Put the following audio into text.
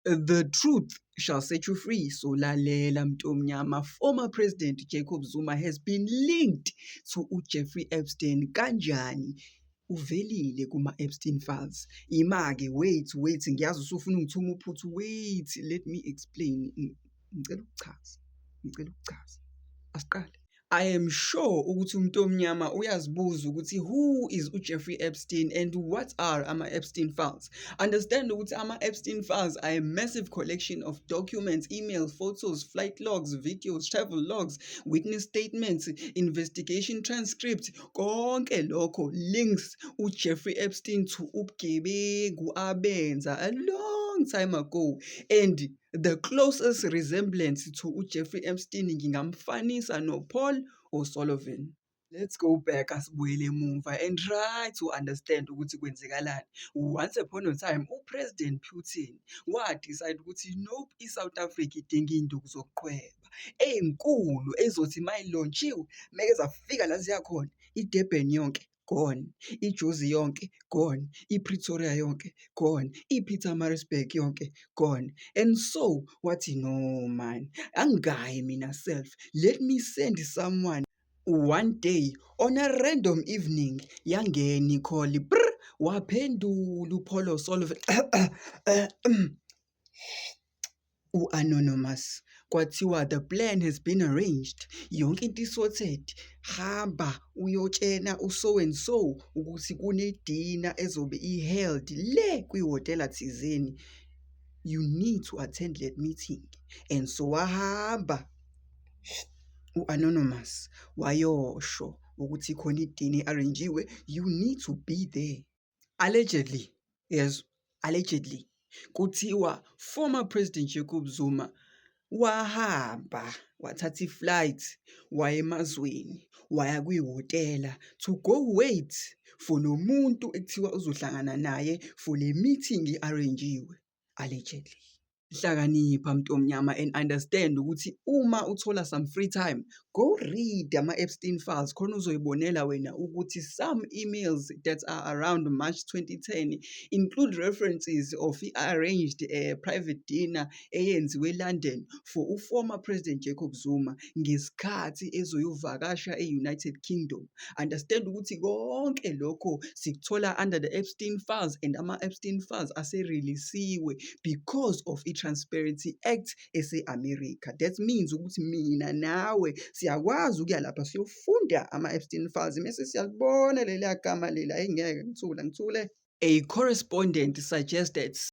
The truth shall set you free. So lalela mntomnyama, former President Jacob Zuma has been linked to uJeffrey Epstein. Kanjani? Uvelile kuma-Epstein files. Ima-ke, wait, ngiyazi usufuna ungithuma uphuthu. Wait, let me explain. Ngicela ukuchaza. Asiqale. I am sure ukuthi umuntu omnyama uyazibuza ukuthi who is uJeffrey Epstein and what are ama-Epstein files. Understand ukuthi ama-Epstein files are a massive collection of documents, emails, photos, flight logs, videos, travel logs, witness statements, investigation transcripts, konke lokho links uJeffrey Epstein to ubugebengu abenza a long time ago. And the closest resemblance to uJeffrey Epstein ngingamfanisa noPaul O'Sullivan. Let's go back asibuyele emuva and try to understand ukuthi kwenzekalani. Once upon a time, uPresident Putin decide ukuthi nope, iSouth Africa idinga iy'nduku zokuqhweba ey'nkulu ezothi mayilontshiwe meke zafika la ziya khona, iDurban yonke gone, iJozi yonke gone, iPretoria yonke gone, iPietermaritzburg yonke gone. And so wathi no man, angayi mina self, let me send someone. One day on a random evening yangena ikholi waphendula uPaul O'Sullivan u-anonymous. Kwathiwa the plan has been arranged, yonke into isorted. Hamba uyotshena uso and so ukuthi kunedina ezobe i-held le kwihhotela thizeni. You need to attend that meeting. And so wahamba u-anonymous wayosho ukuthi khona idini i-arranjiwe, you need to be there. Allegedly, yes, allegedly, kuthiwa former President Jacob Zuma wahamba wathatha i-flight waya emazweni waya kwihhotela to go wait for lo muntu ekuthiwa uzohlangana naye for le meeting i-arranjiwe, allegedly. Hlakanipha mntomnyama and understand ukuthi uma uthola some free time, go read ama-Epstein files khona uzoyibonela wena ukuthi some emails that are around March 2010 include references of i-arranged private dinner eyenziwe eLondon for uformer President Jacob Zuma ngesikhathi ezoyovakasha e-United Kingdom. Understand ukuthi konke lokho sikuthola under the Epstein files and ama-Epstein files aserelisiwe because of i-Transparency Act ese-America. That means ukuthi mina nawe siyakwazi ukuya lapha siyofunda ama-Epstein files mese siyalibona leliya gama lela engeke ngithule. A correspondent suggested